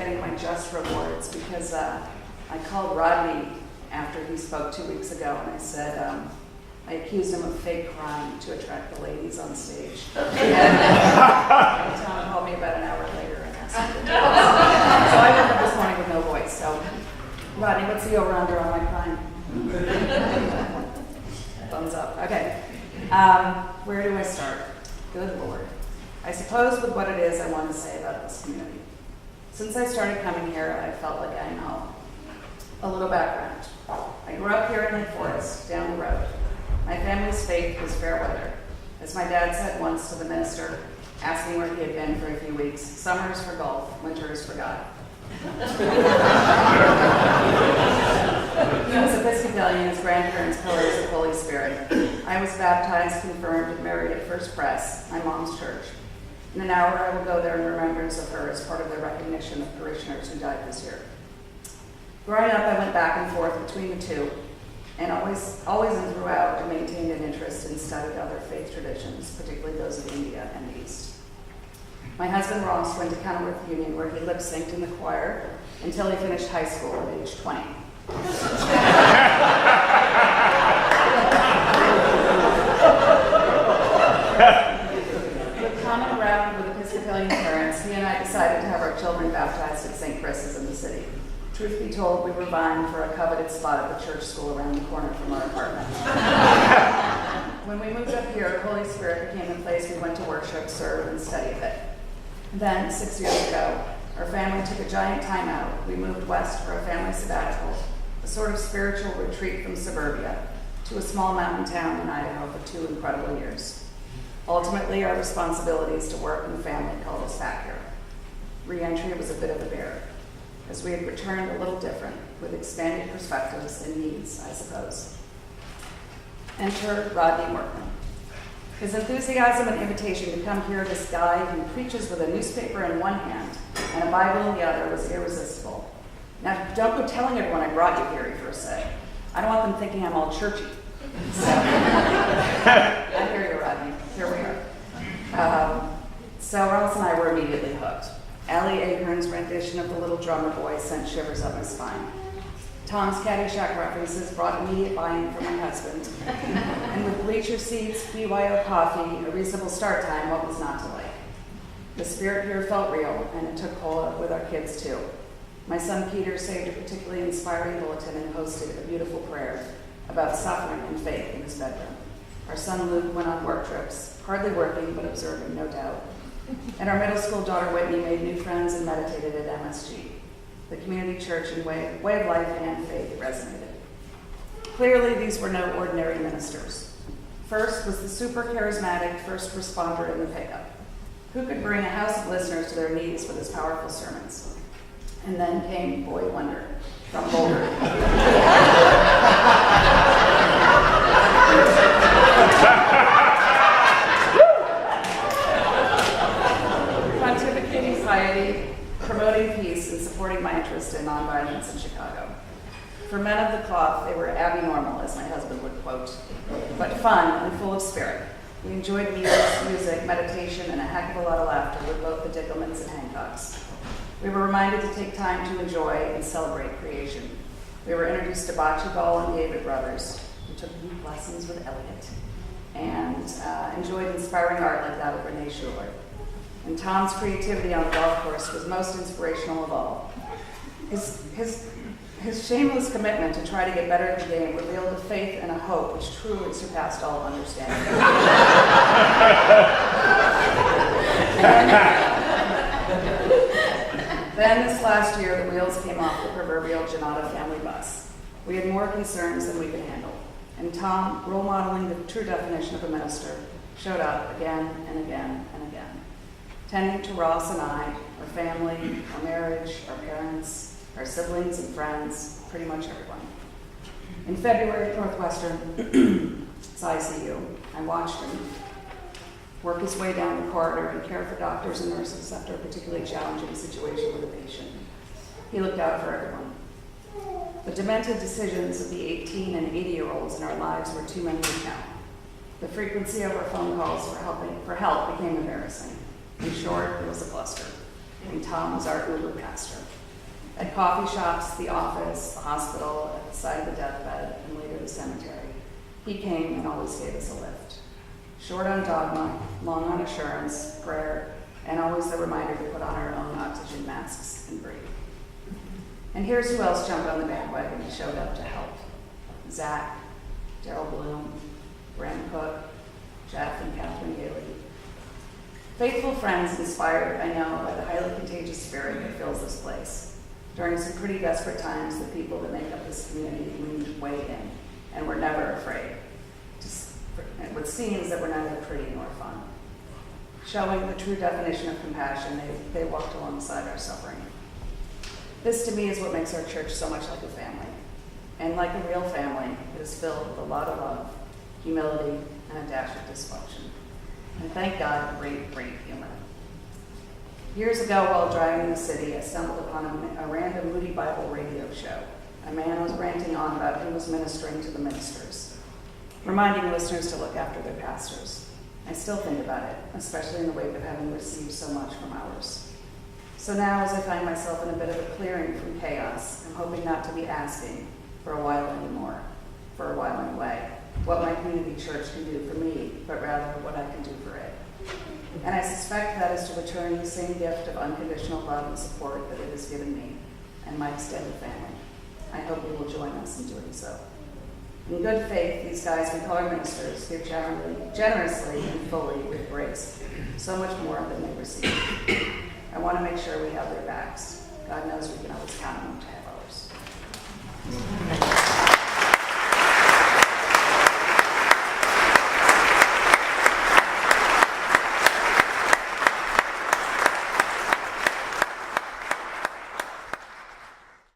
getting my just rewards because I called Rodney after he spoke 2 weeks ago, and I said, I accused him of fake crying to attract the ladies on stage. And Tom called me about an hour later and asked me to do it. So I woke up this morning with no voice. So, Rodney, what's the over-under on my crying? Thumbs up. Okay. Where do I start? Good Lord. I suppose with what it is I want to say about this community. Since I started coming here, I felt like I know a little background. I grew up here in Lake Forest, down the road. My family's faith was fair weather. As my dad said once to the minister, asking where he had been for a few weeks, summer is for golf, winter is for God. He was Episcopalian, his grandparents pillars of Holy Spirit. I was baptized, confirmed, and married at First Press, my mom's church. In an hour, I will go there in remembrance of her as part of the recognition of parishioners who died this year. Growing up, I went back and forth between the two, and always and throughout, I maintained an interest and studied other faith traditions, particularly those of India and the East. My husband Ross went to Kenilworth Union, where he lip-synced in the choir until he finished high school at age 20. With common ground with Episcopalian parents, he and I decided to have our children baptized at St. Chris's in the city. Truth be told, we were vying for a coveted spot at the church school around the corner from our apartment. When we moved up here, the Holy Spirit became the place we went to worship, serve, and study a bit. Then, 6 years ago, our family took a giant time out. We moved west for a family sabbatical, a sort of spiritual retreat from suburbia, to a small mountain town in Idaho for 2 incredible years. Ultimately, our responsibilities to work and family called us back here. Re-entry was a bit of a bear, as we had returned a little different, with expanded perspectives and needs, I suppose. Enter Rodney Workman. His enthusiasm and invitation to come hear this guy who preaches with a newspaper in one hand and a Bible in the other was irresistible. Now, don't go telling everyone I brought you here, he first said. I don't want them thinking I'm all churchy. So, I hear you, Rodney. Here we are. So Ross and I were immediately hooked. Allie Ahern's rendition of The Little Drummer Boy sent shivers up my spine. Tom's Caddyshack references brought immediate buy-in from my husband. And with bleacher seats, BYO coffee, a reasonable start time, what was not to like? The spirit here felt real, and it took hold with our kids too. My son Peter saved a particularly inspiring bulletin and posted a beautiful prayer about suffering and faith in his bedroom. Our son Luke went on work trips, hardly working, but observing, no doubt. And our middle school daughter Whitney made new friends and meditated at MSG. The community church and way of life and faith resonated. Clearly, these were no ordinary ministers. First was the super charismatic first responder in the pickup, who could bring a house of listeners to their knees with his powerful sermons. And then came Boy Wonder from Boulder. Pontificating piety, promoting peace, and supporting my interest in nonviolence in Chicago. For men of the cloth, they were abnormal, as my husband would quote, but fun and full of spirit. We enjoyed meals, music, meditation, and a heck of a lot of laughter with both the Dickelmans and Hancocks. We were reminded to take time to enjoy and celebrate creation. We were introduced to bocce ball and David Brothers. We took deep lessons with Elliot and enjoyed inspiring art like that of Renee Schuler. And Tom's creativity on the golf course was most inspirational of all. His shameless commitment to try to get better at the game revealed a faith and a hope which truly surpassed all understanding. Then this last year, the wheels came off the proverbial Jannotta family bus. We had more concerns than we could handle. And Tom, role modeling the true definition of a minister, showed up again and again and again, tending to Ross and I, our family, our marriage, our parents, our siblings and friends, pretty much everyone. In February at Northwestern, it's ICU, I watched him work his way down the corridor and care for doctors and nurses after a particularly challenging situation with a patient. He looked out for everyone. The demented decisions of the 18 and 80-year-olds in our lives were too many to count. The frequency of our phone calls for help became embarrassing. In short, it was a cluster. and Tom was our Uber pastor. At coffee shops, the office, the hospital, at the side of the deathbed, and later the cemetery, he came and always gave us a lift. Short on dogma, long on assurance, prayer, and always the reminder to put on our own oxygen masks and breathe. And here's who else jumped on the bandwagon and showed up to help. Zach, Daryl Bloom, Brent Cook, Jeff and Catherine Haley. Faithful friends inspired, I know, by the highly contagious spirit that fills this place. During some pretty desperate times, the people that make up this community leaned way in and were never afraid, with scenes that were neither pretty nor fun. Showing the true definition of compassion, they walked alongside our suffering. This, to me, is what makes our church so much like a family. And like a real family, it is filled with a lot of love, humility, and a dash of dysfunction. And thank God, great, great humor. Years ago, while driving in the city, I stumbled upon a random Moody Bible radio show. A man was ranting on about who was ministering to the ministers, reminding listeners to look after their pastors. I still think about it, especially in the wake of having received so much from ours. So now, as I find myself in a bit of a clearing from chaos, I'm hoping not to be asking for a while anymore, for a while anyway, what my community church can do for me, but rather what I can do for it. And I suspect that is to return the same gift of unconditional love and support that it has given me and my extended family. I hope you will join us in doing so. In good faith, these guys we call our ministers give generously and fully with grace, so much more than they receive. I want to make sure we have their backs. God knows we can always count on them to have ours.